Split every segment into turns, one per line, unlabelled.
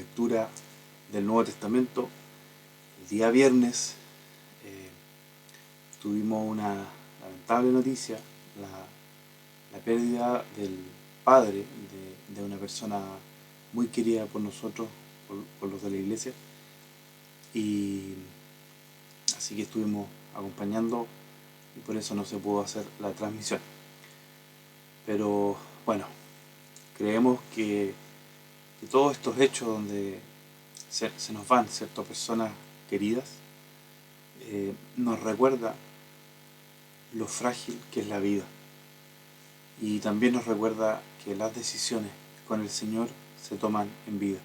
lectura del Nuevo Testamento. El día viernes tuvimos una lamentable noticia, la pérdida del padre de una persona muy querida por nosotros, por los de la iglesia, y así que estuvimos acompañando y por eso no se pudo hacer la transmisión. Pero bueno, creemos que todos estos hechos donde se nos van ciertas personas queridas, nos recuerda lo frágil que es la vida, y también nos recuerda que las decisiones con el Señor se toman en vida.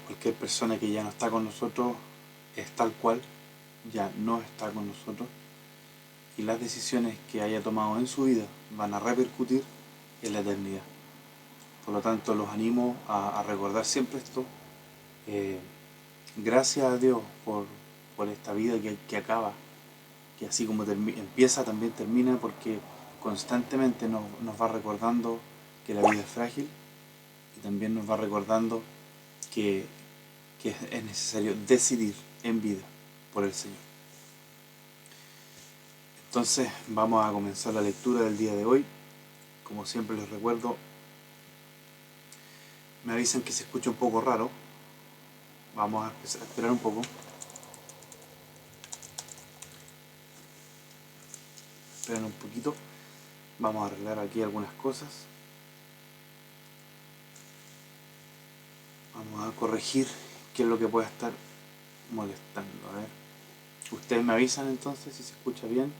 Cualquier persona que ya no está con nosotros es tal cual, ya no está con nosotros, y las decisiones que haya tomado en su vida van a repercutir en la eternidad. Por lo tanto, los animo a recordar siempre esto. Gracias a Dios por esta vida que acaba, que así como empieza también termina, porque constantemente nos va recordando que la vida es frágil, y también nos va recordando que es necesario decidir en vida por el Señor. Entonces vamos a comenzar la lectura del día de hoy. Como siempre les recuerdo, me avisan que se escucha un poco raro. Vamos a esperar un poco. Esperen un poquito. Vamos a arreglar aquí algunas cosas. Vamos a corregir qué es lo que pueda estar molestando. A ver. Ustedes me avisan entonces si se escucha bien.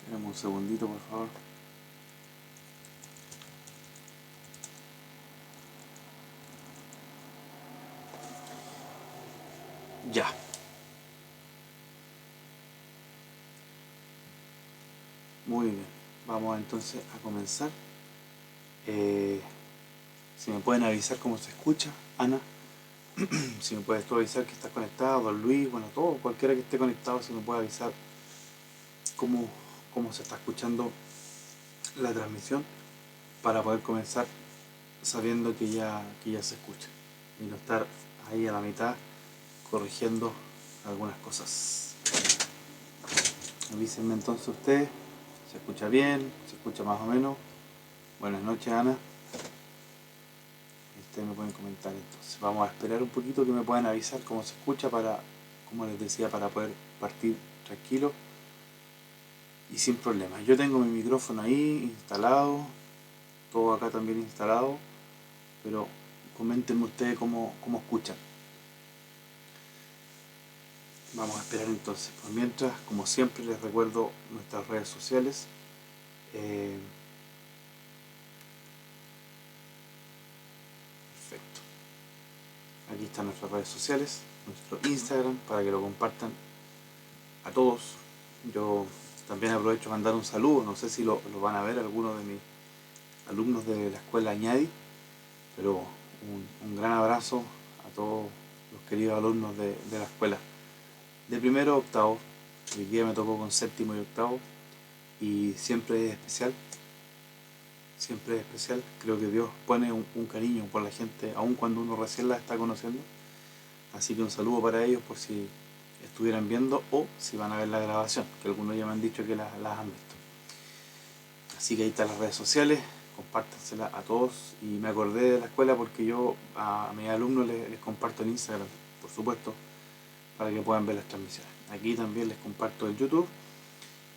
Esperen un segundito, por favor. Ya. Muy bien. Vamos entonces a comenzar. Si me pueden avisar cómo se escucha, Ana. Si me puedes tú avisar que estás conectado, don Luis, bueno, todo, cualquiera que esté conectado, si me puede avisar cómo se está escuchando la transmisión, para poder comenzar sabiendo que ya se escucha, y no estar ahí a la mitad corrigiendo algunas cosas. Avísenme entonces ustedes, ¿se escucha bien? ¿Se escucha más o menos? Buenas noches, Ana. Ustedes me pueden comentar entonces. Vamos a esperar un poquito que me puedan avisar cómo se escucha, para, como les decía, para poder partir tranquilo y sin problemas. Yo tengo mi micrófono ahí instalado, todo acá también instalado, pero coméntenme ustedes cómo escuchan. Vamos a esperar entonces. Por mientras, como siempre, les recuerdo nuestras redes sociales. Perfecto. Aquí están nuestras redes sociales, nuestro Instagram, para que lo compartan a todos. Yo también aprovecho de mandar un saludo, no sé si lo van a ver algunos de mis alumnos de la escuela Añadi, pero un gran abrazo a todos los queridos alumnos de la escuela, de primero a octavo. Hoy día me tocó con séptimo y octavo, y siempre es especial, creo que Dios pone un cariño por la gente, aun cuando uno recién la está conociendo. Así que un saludo para ellos, por si estuvieran viendo o si van a ver la grabación, que algunos ya me han dicho que las han visto. Así que ahí están las redes sociales, compártanselas a todos. Y me acordé de la escuela porque yo a mis alumnos les comparto en Instagram, por supuesto, para que puedan ver las transmisiones. Aquí también les comparto el YouTube,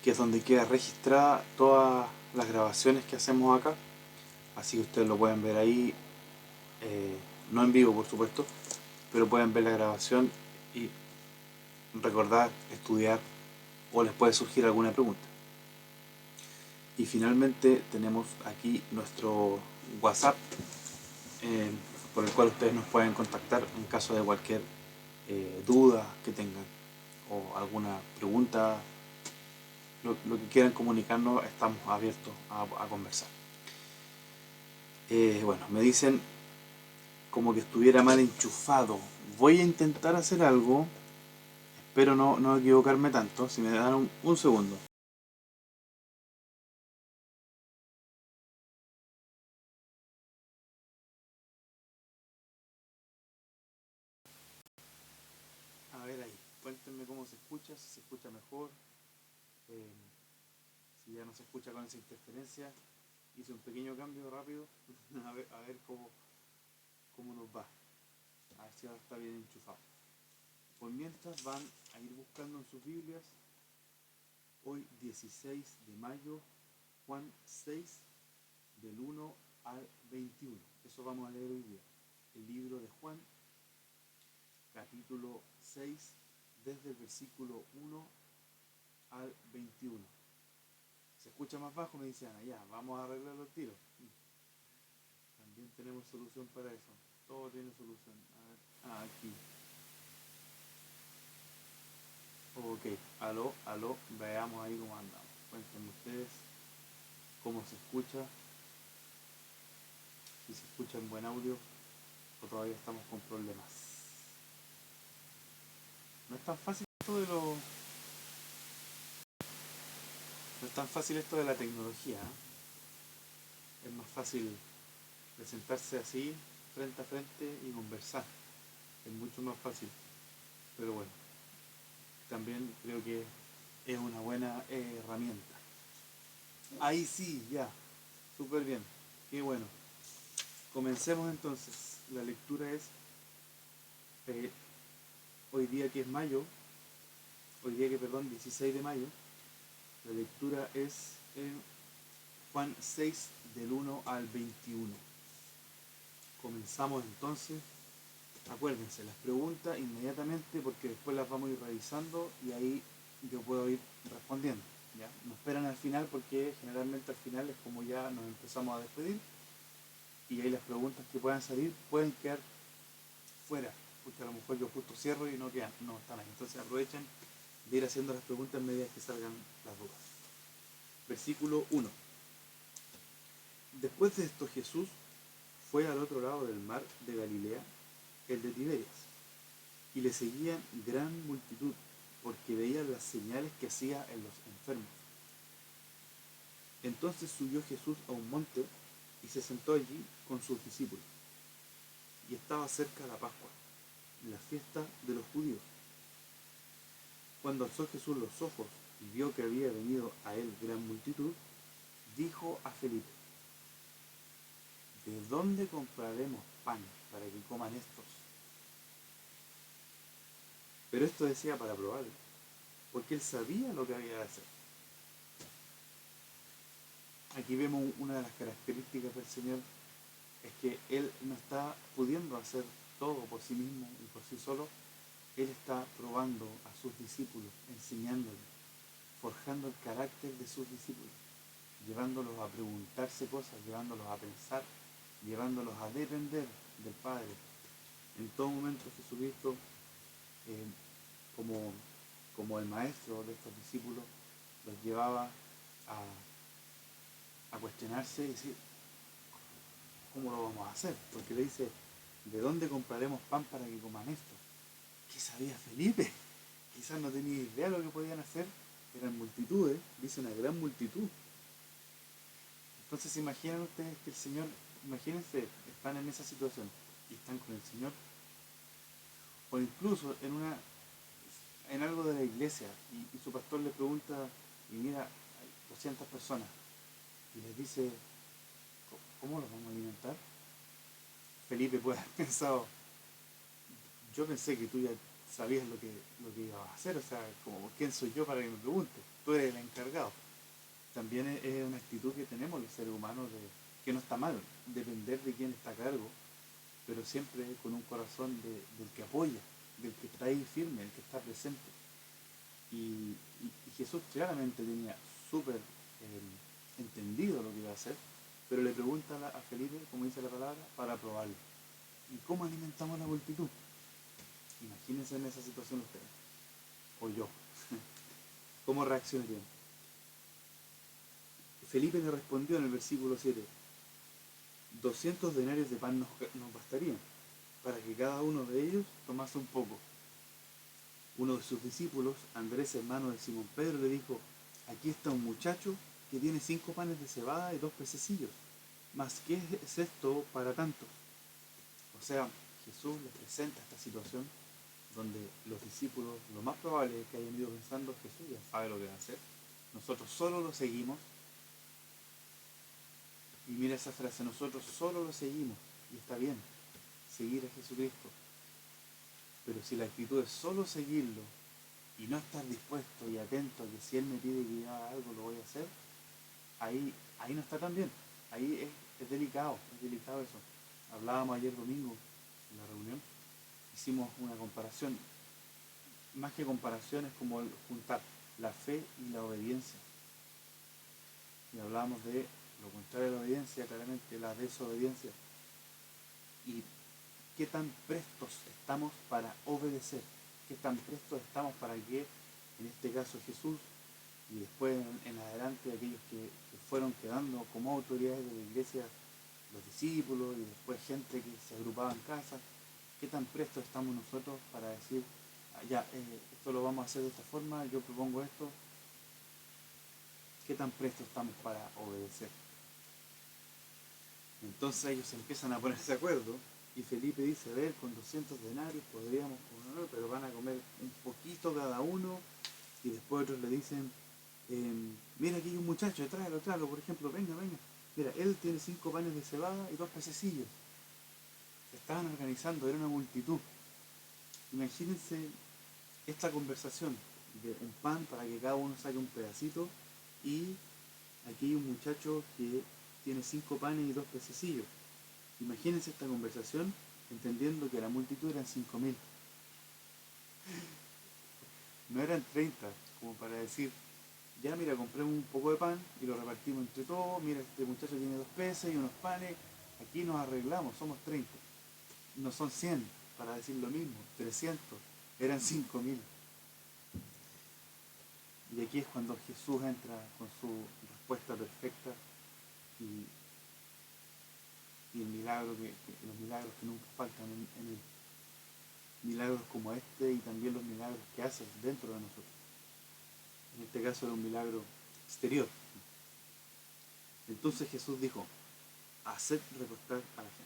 que es donde queda registrada todas las grabaciones que hacemos acá, así que ustedes lo pueden ver ahí, no en vivo por supuesto, pero pueden ver la grabación y recordar, estudiar, o les puede surgir alguna pregunta. Y finalmente tenemos aquí nuestro WhatsApp, por el cual ustedes nos pueden contactar en caso de cualquier duda que tengan, o alguna pregunta, lo que quieran comunicarnos, estamos abiertos a conversar. Bueno, me dicen como que estuviera mal enchufado. Voy a intentar hacer algo, espero no equivocarme tanto. Si me dan un segundo. avísenme cómo se escucha, si se escucha mejor, eh, si ya no se escucha con esa interferencia. Hice un pequeño cambio rápido, a ver cómo nos va, a ver si ahora está bien enchufado. Por mientras van a ir buscando en sus Biblias, hoy 16 de mayo, Juan 6, del 1 al 21. Eso vamos a leer hoy día. El libro de Juan, capítulo 6, desde el versículo 1 al 21. Se escucha más bajo, me dicen, ya, vamos a arreglar los tiros. También tenemos solución para eso. Todo tiene solución. A ver, aquí. Ok, aló, veamos ahí cómo andamos. Cuéntenme ustedes cómo se escucha, si se escucha en buen audio o todavía estamos con problemas. No es tan fácil esto de lo... No es tan fácil esto de la tecnología, ¿eh? Es más fácil presentarse así, frente a frente y conversar. Es mucho más fácil. Pero bueno, también creo que es una buena herramienta. Ahí sí, ya. Súper bien. Qué bueno. Comencemos entonces. La lectura es eh, hoy día que es mayo, 16 de mayo. La lectura es en Juan 6 del 1 al 21. Comenzamos entonces. Acuérdense, las preguntas inmediatamente porque después las vamos a ir revisando y ahí yo puedo ir respondiendo. ¿Ya? No esperan al final porque generalmente al final es como ya nos empezamos a despedir y ahí las preguntas que puedan salir pueden quedar fuera porque a lo mejor yo justo cierro y no están ahí. Entonces aprovechen de ir haciendo las preguntas en medida que salgan las dudas. Versículo 1. Después de esto Jesús fue al otro lado del mar de Galilea, el de Tiberias, y le seguían gran multitud, porque veían las señales que hacía en los enfermos. Entonces subió Jesús a un monte y se sentó allí con sus discípulos. Y estaba cerca la Pascua, la fiesta de los judíos. Cuando alzó Jesús los ojos y vio que había venido a él gran multitud, dijo a Felipe: ¿de dónde compraremos pan para que coman estos? Pero esto decía para probarlo, porque él sabía lo que había de hacer. Aquí vemos una de las características del Señor, es que Él no está pudiendo hacer todo por sí mismo y por sí solo. Él está probando a sus discípulos, enseñándoles, forjando el carácter de sus discípulos, llevándolos a preguntarse cosas, llevándolos a pensar, llevándolos a depender del Padre. En todo momento Jesucristo, eh, como el maestro de estos discípulos, los llevaba a cuestionarse y decir, ¿cómo lo vamos a hacer? Porque le dice, ¿de dónde compraremos pan para que coman esto? ¿Qué sabía Felipe? Quizás no tenía idea de lo que podían hacer. Eran multitudes, dice una gran multitud. Entonces, ¿se imaginan ustedes que el Señor, imagínense, están en esa situación y están con el Señor? O incluso en algo de la iglesia y su pastor le pregunta, y mira, hay 200 personas, y les dice, ¿cómo los vamos a alimentar? Felipe puede haber pensado, yo pensé que tú ya sabías lo que ibas a hacer, o sea, como, ¿quién soy yo para que me preguntes? Tú eres el encargado. También es una actitud que tenemos los seres humanos, que no está mal, depender de quién está a cargo, pero siempre con un corazón del que apoya, del que está ahí firme, del que está presente. Y Jesús claramente tenía súper entendido lo que iba a hacer, pero le pregunta a Felipe, como dice la palabra, para probarlo. ¿Y cómo alimentamos a la multitud? Imagínense en esa situación ustedes, o yo. ¿Cómo reaccionarían? Felipe le respondió en el versículo 7, 200 denarios de pan nos bastarían, para que cada uno de ellos tomase un poco. Uno de sus discípulos, Andrés, hermano de Simón Pedro, le dijo, aquí está un muchacho que tiene 5 panes de cebada y 2 pececillos, mas ¿qué es esto para tantos? O sea, Jesús les presenta esta situación donde los discípulos, lo más probable es que hayan ido pensando, Jesús ya sabe lo que va a hacer, nosotros solo lo seguimos. Y mira esa frase, nosotros solo lo seguimos, y está bien, seguir a Jesucristo, pero si la actitud es solo seguirlo y no estar dispuesto y atento a que si Él me pide que haga algo lo voy a hacer, ahí no está tan bien, ahí es delicado eso. Hablábamos ayer domingo en la reunión, hicimos una comparación, más que comparación es como juntar la fe y la obediencia. Y hablábamos de lo contrario de la obediencia, claramente la desobediencia. Y qué tan prestos estamos para obedecer, qué tan prestos estamos para que, en este caso Jesús, y después en adelante aquellos que fueron quedando como autoridades de la iglesia, los discípulos y después gente que se agrupaba en casa, qué tan prestos estamos nosotros para decir, ya, esto lo vamos a hacer de esta forma, yo propongo esto, qué tan prestos estamos para obedecer. Entonces ellos empiezan a ponerse de acuerdo y Felipe dice, a ver, con 200 denarios podríamos comer, pero van a comer un poquito cada uno. Y después otros le dicen, mira, aquí hay un muchacho, tráelo, por ejemplo, venga. Mira, él tiene 5 panes de cebada y 2 pececillos. Se estaban organizando, era una multitud. Imagínense esta conversación de un pan para que cada uno saque un pedacito y aquí hay un muchacho que tiene 5 panes y 2 pececillos. Imagínense esta conversación entendiendo que la multitud eran 5.000. No eran 30, como para decir, ya mira, compremos un poco de pan y lo repartimos entre todos, mira, este muchacho tiene 2 peces y unos panes, aquí nos arreglamos, somos 30. No son 100, para decir lo mismo, 300, eran 5.000. Y aquí es cuando Jesús entra con su respuesta perfecta y, y el milagro los milagros que nunca faltan en él. Milagros como este y también los milagros que hace dentro de nosotros. En este caso era un milagro exterior. Entonces Jesús dijo, haced recostar a la gente.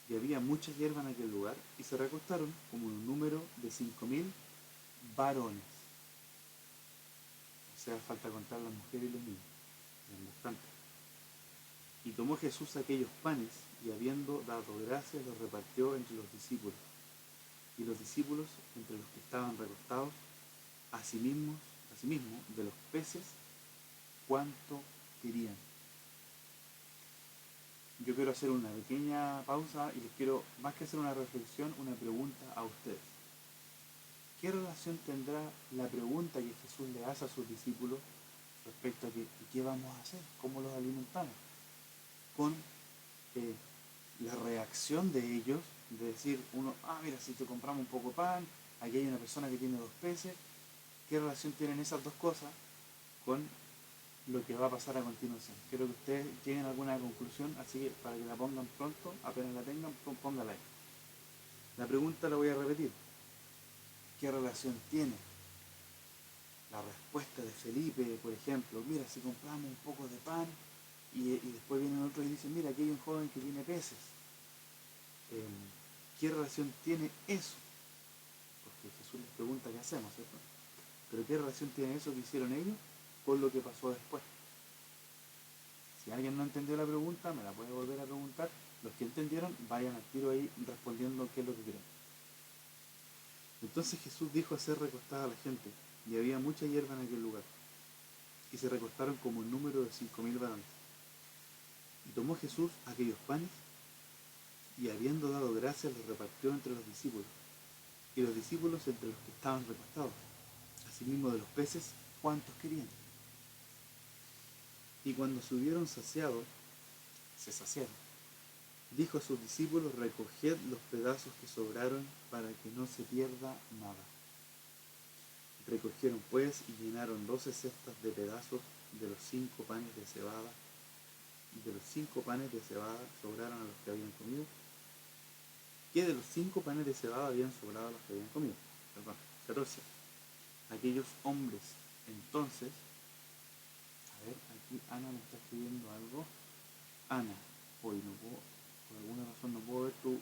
Y había mucha hierba en aquel lugar y se recostaron como un número de 5.000 varones. O sea, falta contar las mujeres y los niños. Eran bastantes. Y tomó Jesús aquellos panes y habiendo dado gracias los repartió entre los discípulos. Y los discípulos, entre los que estaban recostados, asimismo de los peces, cuánto querían. Yo quiero hacer una pequeña pausa y les quiero, más que hacer una reflexión, una pregunta a ustedes. ¿Qué relación tendrá la pregunta que Jesús le hace a sus discípulos respecto a qué vamos a hacer, cómo los alimentamos, con la reacción de ellos, de decir uno, mira, si te compramos un poco de pan, aquí hay una persona que tiene 2 peces, ¿qué relación tienen esas dos cosas con lo que va a pasar a continuación? Quiero que ustedes lleguen a alguna conclusión, así que para que la pongan pronto, apenas la tengan, póngala ahí. La pregunta la voy a repetir. ¿Qué relación tiene la respuesta de Felipe, por ejemplo? Mira, si compramos un poco de pan y después vienen otros y dicen, mira, aquí hay un joven que tiene peces. ¿Qué relación tiene eso? Porque Jesús les pregunta qué hacemos, ¿cierto? Pero ¿qué relación tiene eso que hicieron ellos con lo que pasó después? Si alguien no entendió la pregunta, me la puede volver a preguntar. Los que entendieron, vayan al tiro ahí respondiendo qué es lo que creen. Entonces Jesús dijo hacer recostada a la gente, y había mucha hierba en aquel lugar. Y se recostaron como un número de 5.000 varones. Y tomó Jesús aquellos panes, y habiendo dado gracias, los repartió entre los discípulos, y los discípulos entre los que estaban recostados. Asimismo de los peces, cuantos querían. Y cuando se hubieron saciado, se saciaron. Dijo a sus discípulos, recoged los pedazos que sobraron para que no se pierda nada. Recogieron pues y llenaron 12 cestas de pedazos de los 5 panes de cebada, y de los 5 panes de cebada sobraron a los que habían comido, que de los 5 panes de cebada habían sobrado a los que habían comido. Perdón, 14. Aquellos hombres, entonces, a ver, aquí Ana me está escribiendo algo. Ana, hoy no puedo, por alguna razón no puedo ver tu...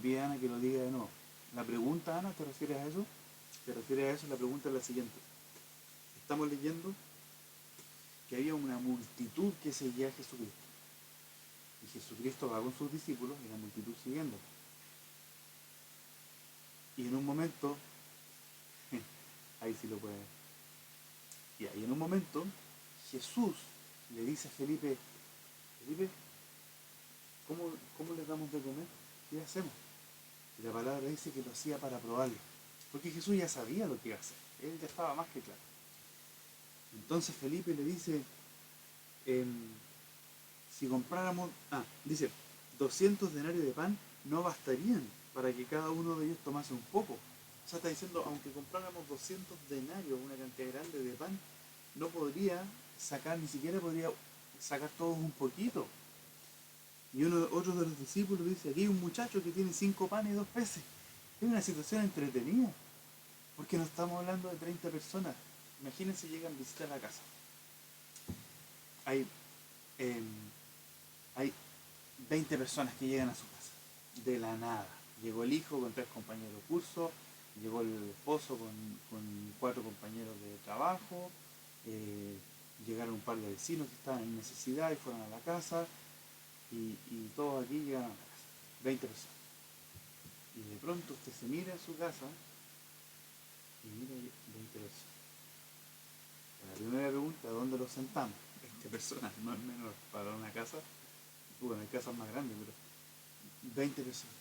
pide a Ana que lo diga de nuevo. La pregunta, Ana, ¿te refieres a eso? ¿Te refieres a eso? La pregunta es la siguiente. Estamos leyendo que había una multitud que seguía a Jesucristo. Y Jesucristo va con sus discípulos y la multitud siguiéndolo. Y en un momento, ahí sí lo puede ver. Y ahí en un momento, Jesús le dice a Felipe, Felipe, ¿cómo le damos de comer? ¿Qué hacemos? Y la palabra dice que lo hacía para probarlo. Porque Jesús ya sabía lo que iba a hacer. Él ya estaba más que claro. Entonces Felipe le dice, em, si compráramos, dice, 200 denarios de pan no bastarían para que cada uno de ellos tomase un poco. O sea, está diciendo, aunque compráramos 200 denarios, una cantidad grande de pan, no podría sacar, ni siquiera podría sacar todos un poquito. Y otro de los discípulos dice, aquí hay un muchacho que tiene 5 panes y 2 peces. Es una situación entretenida, porque no estamos hablando de 30 personas. Imagínense, llegan a visitar la casa. Hay, eh, hay 20 personas que llegan a su casa, de la nada. Llegó el hijo con 3 compañeros de curso, llegó el esposo con 4 compañeros de trabajo, llegaron un par de vecinos que estaban en necesidad y fueron a la casa, y todos aquí llegaron a la casa, 20 personas. Y de pronto usted se mira en su casa y mira 20 personas. La primera pregunta, ¿dónde los sentamos? 20 personas, no es menor para una casa. Bueno, hay casas más grandes, pero 20 personas.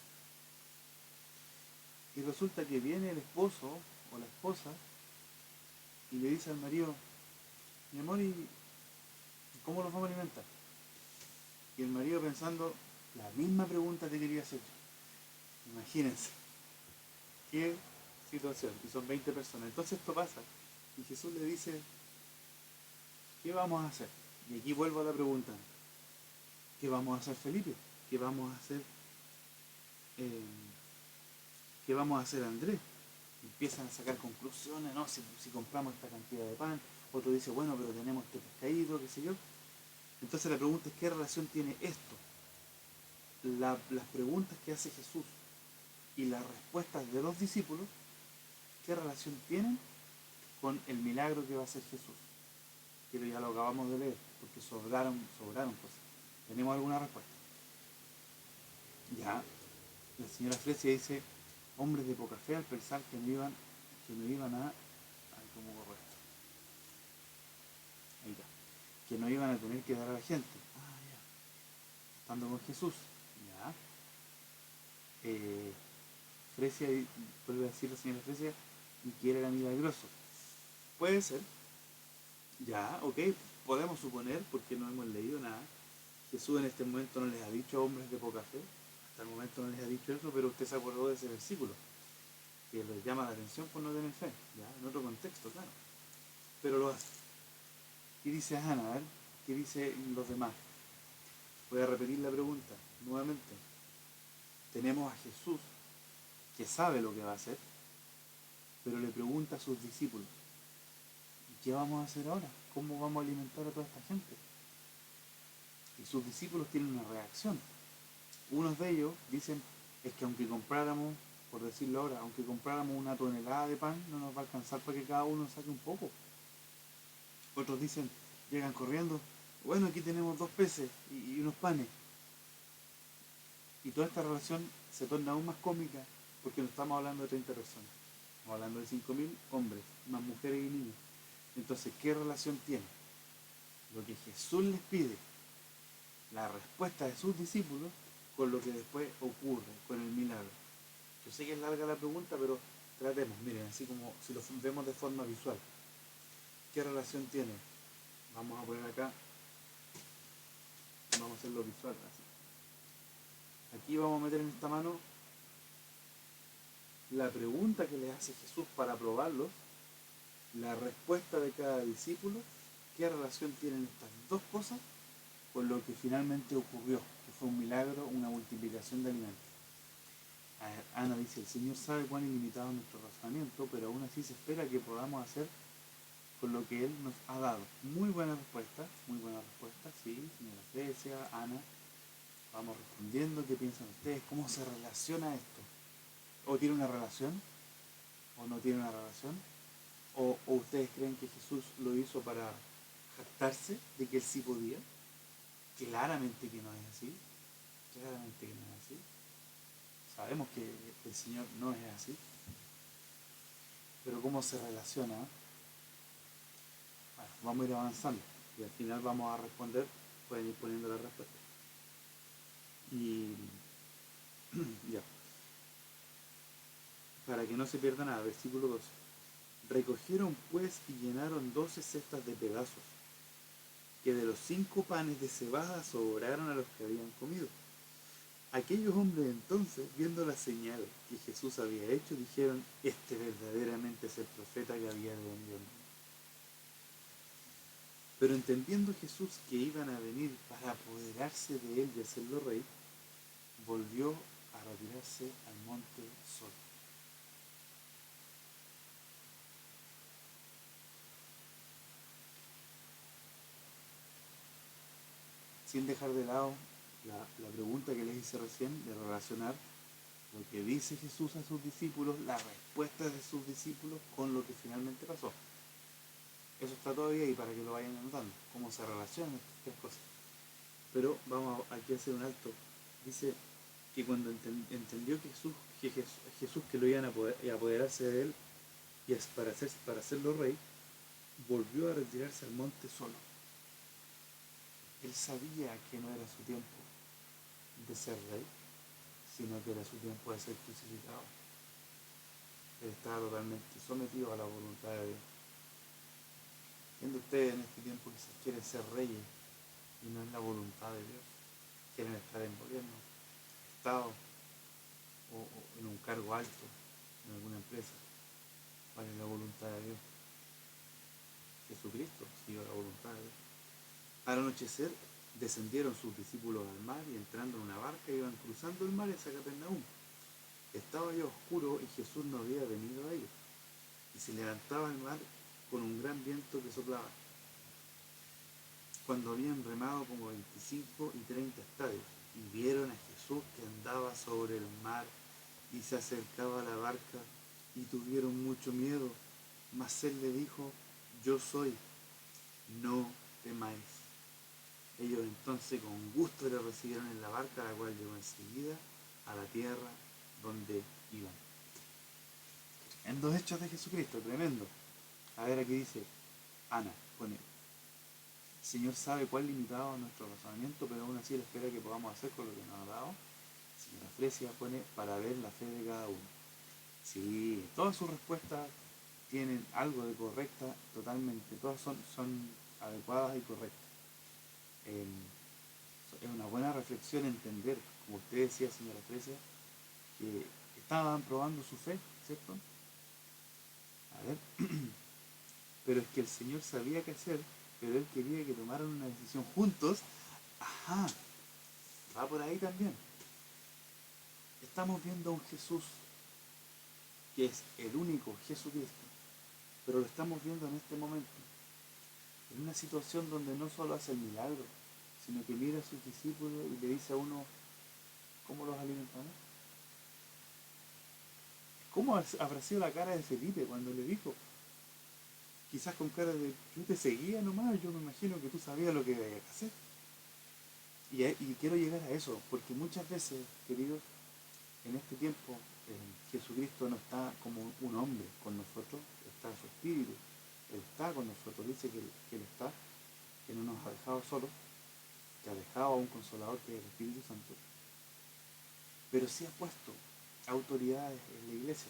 Y resulta que viene el esposo o la esposa y le dice al marido, mi amor, ¿y cómo los vamos a alimentar? Y el marido pensando, la misma pregunta te quería hacer yo. Imagínense, qué situación, y son 20 personas. Entonces esto pasa, y Jesús le dice, ¿qué vamos a hacer? Y aquí vuelvo a la pregunta, ¿qué vamos a hacer, Felipe? ¿Qué vamos a hacer? Eh, ¿Qué vamos a hacer, Andrés? Empiezan a sacar conclusiones, ¿no? Si compramos esta cantidad de pan, otro dice, bueno, pero tenemos este pescadito, qué sé yo. Entonces la pregunta es, ¿qué relación tiene esto? Las preguntas que hace Jesús y las respuestas de los discípulos, ¿qué relación tienen con el milagro que va a hacer Jesús? Que ya lo acabamos de leer, porque sobraron cosas. ¿Tenemos alguna respuesta? Ya, la señora Fresia dice, hombres de poca fe al pensar que no iban a... Ay, ¿cómo borro esto? Ahí está. Que no iban a tener que dar a la gente. Ah, ya. Estando con Jesús. Ya. Fresia, vuelve a decir la señora Fresia, y que él era milagroso. Puede ser. Ya, ok. Podemos suponer, porque no hemos leído nada. Jesús en este momento no les ha dicho a hombres de poca fe. Hasta el momento no les ha dicho eso, pero usted se acordó de ese versículo, que les llama la atención por no tener fe. Ya, en otro contexto, claro. Pero lo hace. ¿Qué dice Ana? A ver, ¿qué dicen los demás? Voy a repetir la pregunta nuevamente. Tenemos a Jesús que sabe lo que va a hacer, pero le pregunta a sus discípulos, ¿qué vamos a hacer ahora? ¿Cómo vamos a alimentar a toda esta gente? Y sus discípulos tienen una reacción. Unos de ellos dicen, es que aunque compráramos, por decirlo ahora, aunque compráramos una tonelada de pan, no nos va a alcanzar para que cada uno saque un poco. Otros dicen, llegan corriendo, bueno, aquí tenemos 2 peces y unos panes. Y toda esta relación se torna aún más cómica porque no estamos hablando de 30 personas, estamos hablando de 5.000 hombres, más mujeres y niños. Entonces, ¿qué relación tiene lo que Jesús les pide, la respuesta de sus discípulos, con lo que después ocurre, con el milagro? Yo sé que es larga la pregunta, pero tratemos, miren, así como si lo vemos de forma visual. ¿Qué relación tiene? Vamos a poner acá, vamos a hacerlo visual, así. Aquí vamos a meter en esta mano la pregunta que le hace Jesús para probarlos, la respuesta de cada discípulo, qué relación tienen estas dos cosas con lo que finalmente ocurrió, que fue un milagro, una multiplicación de alimentos. Ana dice, el Señor sabe cuán ilimitado es nuestro razonamiento, pero aún así se espera que podamos hacer con lo que Él nos ha dado. Muy buena respuesta, sí, señora Fresia, Ana. Vamos respondiendo, ¿qué piensan ustedes? ¿Cómo se relaciona esto? ¿O tiene una relación? ¿O no tiene una relación? ¿O ustedes creen que Jesús lo hizo para jactarse de que él sí podía? Claramente que no es así. Claramente que no es así. Sabemos que el Señor no es así. Pero ¿cómo se relaciona? Bueno, vamos a ir avanzando. Y al final vamos a responder, pueden ir poniendo la respuesta. Y ya, para que no se pierda nada, versículo 12. Recogieron pues y llenaron 12 cestas de pedazos, que de los 5 panes de cebada sobraron a los que habían comido. Aquellos hombres entonces, viendo la señal que Jesús había hecho, dijeron, este verdaderamente es el profeta que había de venir. Pero entendiendo Jesús que iban a venir para apoderarse de él y hacerlo rey, volvió a retirarse al monte solo. Sin dejar de lado la pregunta que les hice recién de relacionar lo que dice Jesús a sus discípulos, la respuesta de sus discípulos con lo que finalmente pasó. Eso está todavía ahí para que lo vayan anotando, cómo se relacionan estas tres cosas. Pero vamos aquí a hacer un alto. Dice que cuando entendió Jesús que lo iban a apoderarse de él y es para hacerlo rey, volvió a retirarse al monte solo. Él sabía que no era su tiempo de ser rey, sino que era su tiempo de ser crucificado. Él estaba totalmente sometido a la voluntad de Dios. Viendo ustedes en este tiempo quizás quieren ser reyes y no es la voluntad de Dios. Quieren estar en gobierno, Estado o en un cargo alto en alguna empresa. ¿Cuál es la voluntad de Dios? Jesucristo siguió la voluntad de Dios. Al anochecer descendieron sus discípulos al mar y entrando en una barca iban cruzando el mar hacia Capernaum. Estaba ya oscuro y Jesús no había venido a ellos. Y se levantaba el mar con un gran viento que soplaba. Cuando habían remado como 25 y 30 estadios y vieron a Jesús que andaba sobre el mar y se acercaba a la barca y tuvieron mucho miedo, mas él le dijo, yo soy, no temáis. Ellos entonces con gusto le recibieron en la barca, la cual llegó enseguida a la tierra donde iban. Tremendos hechos de Jesucristo, tremendo. A ver, aquí dice Ana, pone, el Señor sabe cuál limitado es nuestro razonamiento, pero aún así Él espera que podamos hacer con lo que nos ha dado. Señora Fresia pone, para ver la fe de cada uno. Sí, todas sus respuestas tienen algo de correcta, totalmente, todas son adecuadas y correctas. Es una buena reflexión entender, como usted decía, señora Fresia, que estaban probando su fe, ¿cierto? A ver, pero es que el Señor sabía qué hacer, pero Él quería que tomaran una decisión juntos. Ajá, va por ahí también. Estamos viendo a un Jesús que es el único Jesucristo, pero lo estamos viendo en este momento, en una situación donde no solo hace el milagro, sino que mira a sus discípulos y le dice a uno, ¿cómo los alimentamos? ¿Cómo habrá sido la cara de Felipe cuando le dijo? Quizás con cara de, yo te seguía nomás, yo me imagino que tú sabías lo que había que hacer. Y quiero llegar a eso, porque muchas veces, queridos, en este tiempo Jesucristo no está como un hombre con nosotros, está su espíritu, Él está con nosotros, dice que Él está, que no nos ha dejado solos, que ha dejado a un consolador que es el Espíritu Santo, pero sí ha puesto autoridades en la iglesia,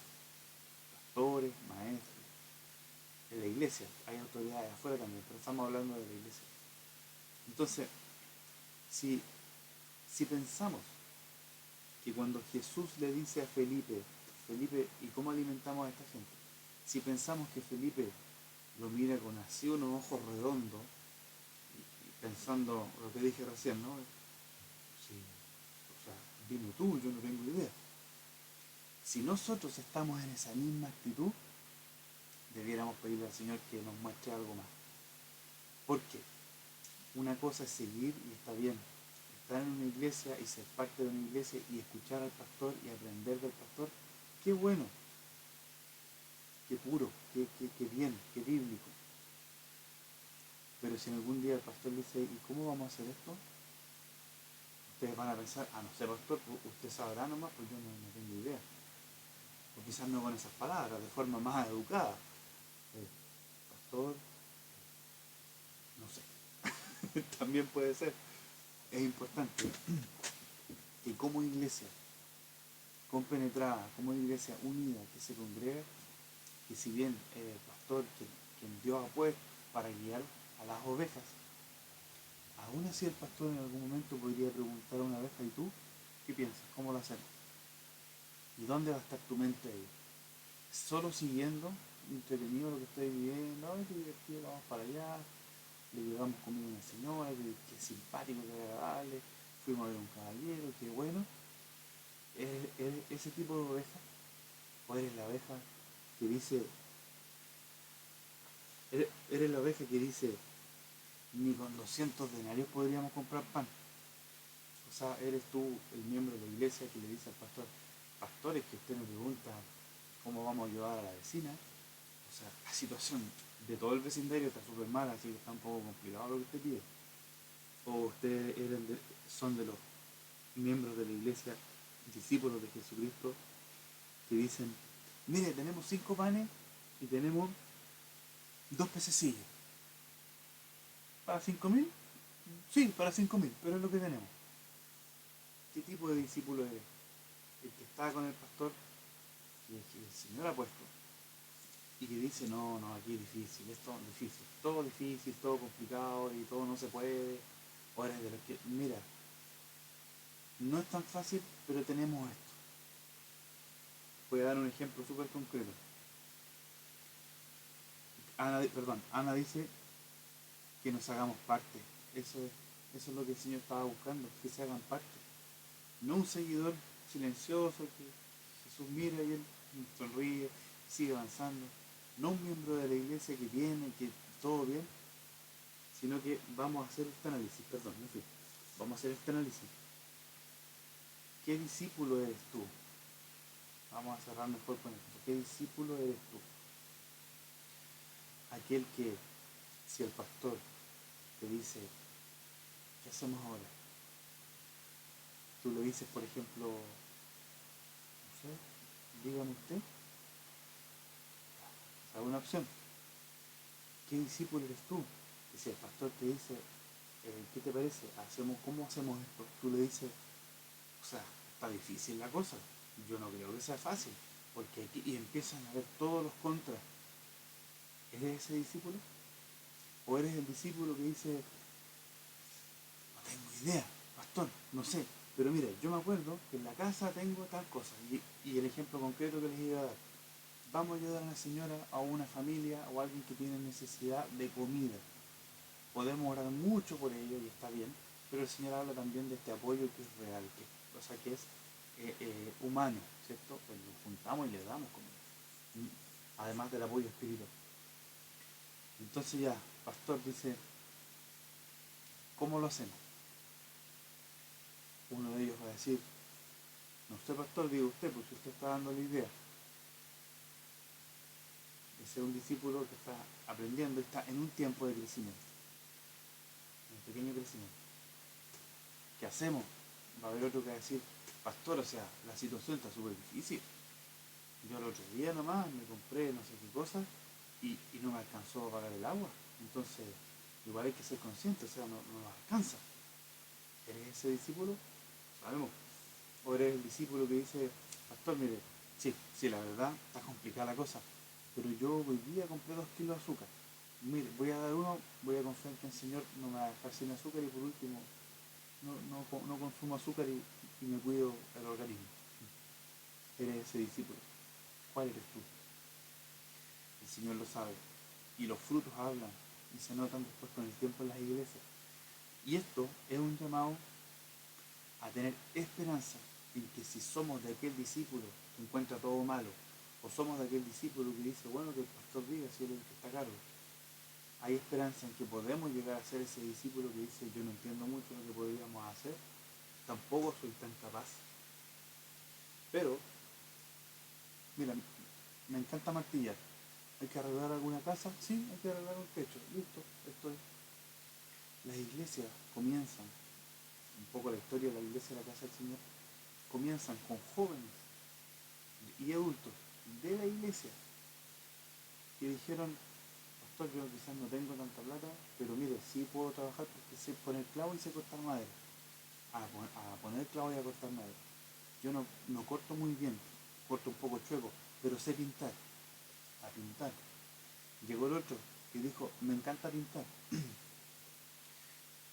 pastores, maestros, en la iglesia, hay autoridades afuera también, pero estamos hablando de la iglesia. Entonces, si, si pensamos que cuando Jesús le dice a Felipe, ¿y cómo alimentamos a esta gente? Si pensamos que Felipe lo mira con así unos ojos redondos, pensando lo que dije recién, ¿no? Sí, o sea, dime tú, yo no tengo idea. Si nosotros estamos en esa misma actitud, debiéramos pedirle al Señor que nos muestre algo más. ¿Por qué? Una cosa es seguir y está bien, estar en una iglesia y ser parte de una iglesia y escuchar al pastor y aprender del pastor, qué bueno, qué puro, qué bien, qué bíblico. Pero si en algún día el pastor dice, ¿y cómo vamos a hacer esto? Ustedes van a pensar, no sé, pastor, usted sabrá nomás, pues yo no tengo idea. O quizás no con esas palabras, de forma más educada. Pastor, no sé. También puede ser. Es importante que como iglesia compenetrada, como iglesia unida, que se congrega, que si bien el pastor quien Dios ha puesto para guiar a las ovejas, aún así el pastor en algún momento podría preguntar a una oveja, ¿y tú qué piensas? ¿Cómo lo hacemos? ¿Y dónde va a estar tu mente ahí? Solo siguiendo, entretenido lo que estoy viviendo, ay, qué divertido, vamos para allá, le llevamos comida a una señora, qué simpático, qué agradable, fuimos a ver a un caballero, qué bueno. ¿Eres ese tipo de oveja? ¿O eres la oveja que dice, eres la oveja que dice, ni con 200 denarios podríamos comprar pan? O sea, eres tú el miembro de la iglesia que le dice al pastor, pastores, que usted me pregunta cómo vamos a ayudar a la vecina. O sea, la situación de todo el vecindario está súper mala, así que está un poco complicado lo que usted pide. O ustedes son de los miembros de la iglesia, discípulos de Jesucristo, que dicen, mire, tenemos 5 panes y tenemos 2 pececillos. ¿Para 5.000? Sí, para 5.000, pero es lo que tenemos. ¿Qué tipo de discípulo eres? El que está con el pastor que el Señor ha puesto y que dice, no, aquí es difícil, esto es difícil, todo complicado y todo no se puede. O eres de los que, mira, no es tan fácil, pero tenemos esto. Voy a dar un ejemplo súper concreto. Ana dice que nos hagamos parte. Eso es lo que el Señor estaba buscando, que se hagan parte. No un seguidor silencioso que Jesús mira y él sonríe, sigue avanzando. No un miembro de la iglesia que viene, que todo bien, sino que vamos a hacer este análisis, vamos a hacer este análisis. ¿Qué discípulo eres tú? Vamos a cerrar mejor con esto. ¿Qué discípulo eres tú? Aquel que, si el pastor te dice, ¿qué hacemos ahora? Tú le dices, por ejemplo, no sé, dígame usted, esa es una opción. ¿Qué discípulo eres tú? Que si el pastor te dice, ¿qué te parece? ¿Cómo hacemos esto? Tú le dices, o sea, está difícil la cosa. Yo no creo que sea fácil, porque aquí y empiezan a ver todos los contras. ¿Eres ese discípulo? ¿O eres el discípulo que dice, no tengo idea, pastor, no sé, pero mira, yo me acuerdo que en la casa tengo tal cosa, y el ejemplo concreto que les iba a dar, vamos a ayudar a una señora, a una familia o a alguien que tiene necesidad de comida. Podemos orar mucho por ello y está bien, pero el Señor habla también de este apoyo que es real, que es humano, ¿cierto? Pues nos juntamos y le damos comida, además del apoyo espiritual. Entonces ya, pastor dice, ¿cómo lo hacemos? Uno de ellos va a decir, no sé, pastor, diga usted, pues si usted está dando la idea. Ese es un discípulo que está aprendiendo, está en un tiempo de crecimiento, un pequeño crecimiento. ¿Qué hacemos? Va a haber otro que va a decir, pastor, o sea, la situación está súper difícil. Yo el otro día nomás me compré no sé qué cosa y no me alcanzó a pagar el agua. Entonces, igual hay que ser consciente, o sea, no nos alcanza. ¿Eres ese discípulo? Sabemos. O eres el discípulo que dice, pastor, mire, sí, la verdad, está complicada la cosa, pero yo hoy día compré 2 kilos de azúcar. Mire, voy a dar uno, voy a confiar que el Señor no me va a dejar sin azúcar y por último, no consumo azúcar y me cuido el organismo. Eres ese discípulo. ¿Cuál eres tú? El Señor lo sabe. Y los frutos hablan y se notan después con el tiempo en las iglesias. Y esto es un llamado a tener esperanza en que si somos de aquel discípulo que encuentra todo malo, o somos de aquel discípulo que dice, bueno, que el pastor diga si él es el que está a cargo, hay esperanza en que podemos llegar a ser ese discípulo que dice, yo no entiendo mucho lo que podríamos hacer, tampoco soy tan capaz, pero, mira, me encanta martillar. ¿Hay que arreglar alguna casa? Sí, hay que arreglar un techo. Listo, esto es. Las iglesias comienzan, un poco la historia de la iglesia de la casa del Señor, comienzan con jóvenes y adultos de la iglesia que dijeron, pastor, yo quizás no tengo tanta plata, pero mire, sí puedo trabajar porque sé poner clavo y sé cortar madera. A poner clavo y a cortar madera. Yo no corto muy bien, corto un poco chueco, pero sé pintar, a pintar. Llegó el otro que dijo, me encanta pintar,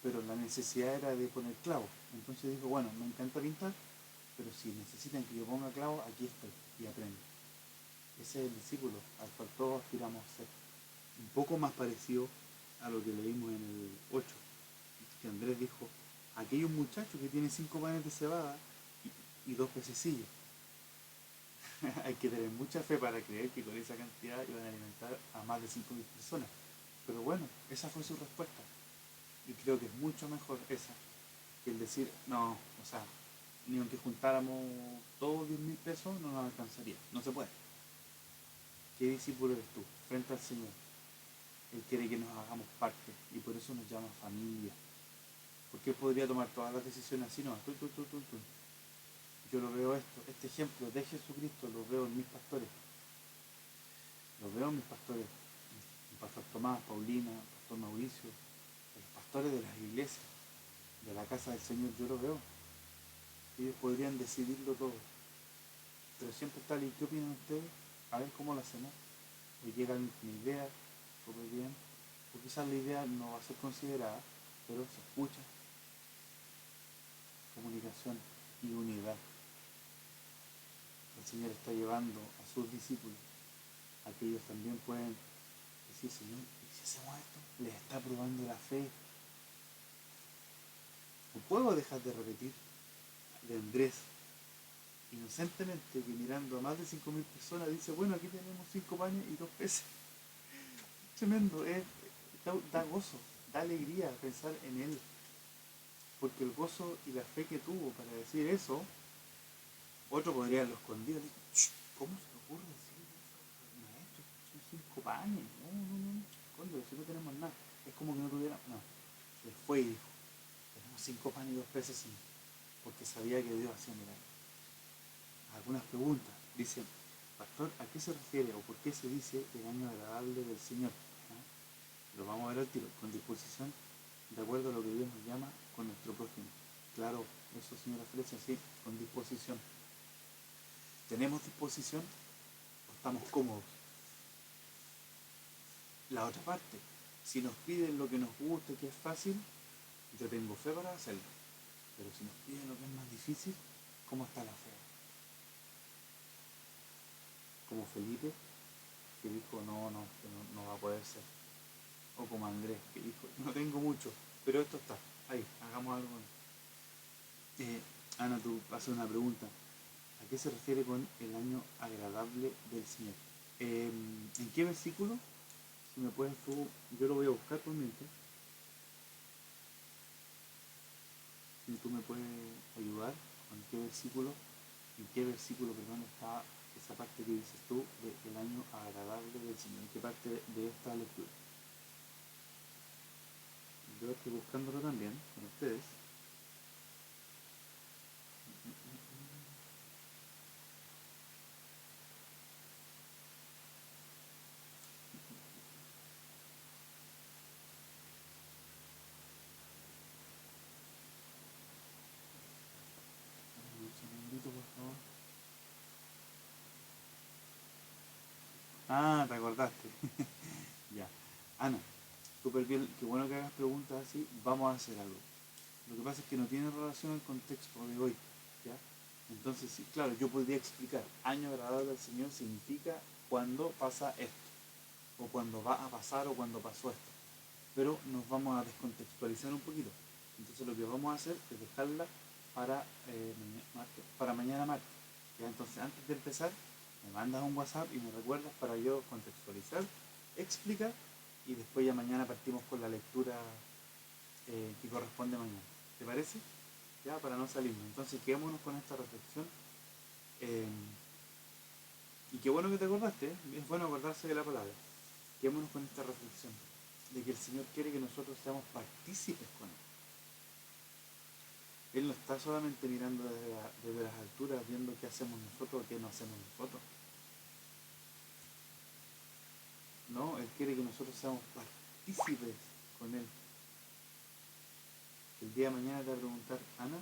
pero la necesidad era de poner clavo. Entonces dijo, bueno, me encanta pintar, pero si necesitan que yo ponga clavo, aquí estoy y aprendo. Ese es el discípulo al cual todos aspiramos a ser. Un poco más parecido a lo que leímos en el 8, que Andrés dijo, aquí hay un muchacho que tiene 5 panes de cebada y 2 pececillos. Hay que tener mucha fe para creer que con esa cantidad iban a alimentar a más de 5.000 personas. Pero bueno, esa fue su respuesta. Y creo que es mucho mejor esa que el decir, no, o sea, ni aunque juntáramos todos 10.000 pesos no nos alcanzaría. No se puede. ¿Qué discípulo eres tú frente al Señor? Él quiere que nos hagamos parte y por eso nos llama familia. Porque Él podría tomar todas las decisiones así, no, tú. Yo lo veo este ejemplo de Jesucristo lo veo en mis pastores. Lo veo en mis pastores. El pastor Tomás, Paulina, el pastor Mauricio, los pastores de las iglesias, de la casa del Señor, yo lo veo. Ellos podrían decidirlo todo. Pero siempre está ahí, ¿qué opinan ustedes? A ver cómo lo hacemos. Hoy llegan con idea, súper bien. O quizás la idea no va a ser considerada, pero se escucha, comunicación y unidad. El Señor está llevando a sus discípulos a que ellos también pueden decir, Señor, ¿y si hacemos esto? Les está probando la fe. No puedo dejar de repetir de Andrés, inocentemente, que mirando a más de 5.000 personas dice, bueno, aquí tenemos 5 panes y 2 peces. Tremendo, da gozo, da alegría pensar en él, porque el gozo y la fe que tuvo para decir eso, otro podría haberlo escondido. ¿Cómo se te ocurre decir eso, maestro? Son 5 panes, no, escóndelo, si no tenemos nada. Es como que no tuviera, no, él fue y dijo, tenemos 5 panes y 2 peces, sí, porque sabía que Dios hacía milagros. Algunas preguntas, dice, pastor, ¿a qué se refiere o por qué se dice el año agradable del Señor? Lo vamos a ver al tiro, con disposición, de acuerdo a lo que Dios nos llama, con nuestro prójimo. Claro, eso, señora Flecha, sí, con disposición. ¿Tenemos disposición o estamos cómodos? La otra parte, si nos piden lo que nos gusta, que es fácil, yo tengo fe para hacerlo. Pero si nos piden lo que es más difícil, ¿cómo está la fe? Como Felipe, que dijo, que no va a poder ser. O como Andrés, que dijo, no tengo mucho, pero esto está, ahí, hagamos algo. Ana, tú haces una pregunta. ¿A qué se refiere con el año agradable del Señor? ¿En qué versículo? Si me puedes tú, yo lo voy a buscar por mientras. Si tú me puedes ayudar con en qué versículo, perdón, está esa parte que dices tú del año agradable del Señor. ¿En qué parte de esta lectura? Yo estoy buscándolo también con ustedes. Un segundito, por favor. Ah, te acordaste. Ya. Ana, súper bien, qué bueno que hagas preguntas así. Vamos a hacer algo. Lo que pasa es que no tiene relación al contexto de hoy, ¿ya? Entonces, sí, claro, yo podría explicar, año agradable al Señor significa cuando pasa esto, o cuando va a pasar, o cuando pasó esto. Pero nos vamos a descontextualizar un poquito. Entonces lo que vamos a hacer es dejarla para, para mañana martes. ¿Ya? Entonces, antes de empezar, me mandas un WhatsApp y me recuerdas para yo contextualizar, explicar, y después ya mañana partimos con la lectura que corresponde mañana. ¿Te parece? ya para no salirnos. Entonces quedémonos con esta reflexión. eh, y qué bueno que te acordaste, es bueno acordarse de la palabra. Quedémonos con esta reflexión de que el Señor quiere que nosotros seamos partícipes con Él. Él no está solamente mirando desde las alturas, viendo qué hacemos nosotros o qué no hacemos nosotros. No, Él quiere que nosotros seamos partícipes con Él. El día de mañana te va a preguntar, Ana,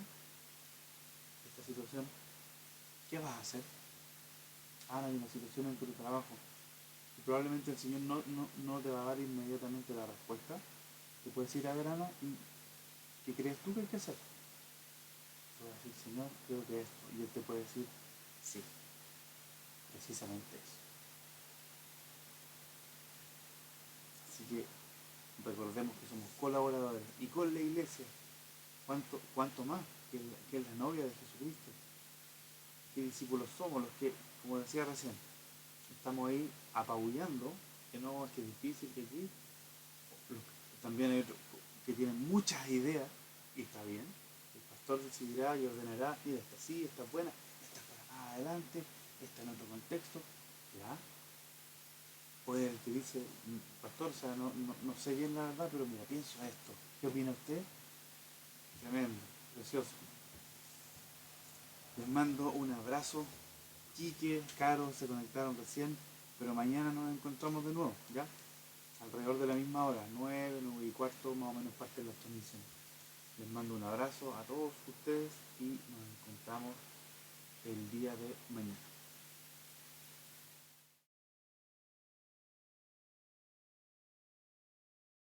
esta situación, ¿qué vas a hacer? Ana, hay una situación en tu trabajo. Y probablemente el Señor no te va a dar inmediatamente la respuesta. Te puedes decir, a ver, Ana, ¿qué crees tú que hay que hacer? Te vas a decir, Señor, creo que esto. Y Él te puede decir, sí, precisamente eso. Así que recordemos que somos colaboradores. Y con la iglesia, ¿cuánto más que es la novia de Jesucristo? ¿Qué discípulos somos? Los que, como decía recién, estamos ahí apabullando, que no, es que es difícil, que aquí. También hay otros que tienen muchas ideas, y está bien. El pastor decidirá y ordenará, mira, esta sí, esta es buena, esta es para más adelante, esta en otro contexto, ¿ya? Puede el que dice, pastor, o sea, no sé bien la verdad, pero mira, pienso esto. ¿Qué opina usted? Tremendo, precioso. Les mando un abrazo. Quique, Caro se conectaron recién, pero mañana nos encontramos de nuevo, ¿ya? Alrededor de la misma hora, 9, 9:15, más o menos parte de las transmisiones. Les mando un abrazo a todos ustedes y nos encontramos el día de mañana.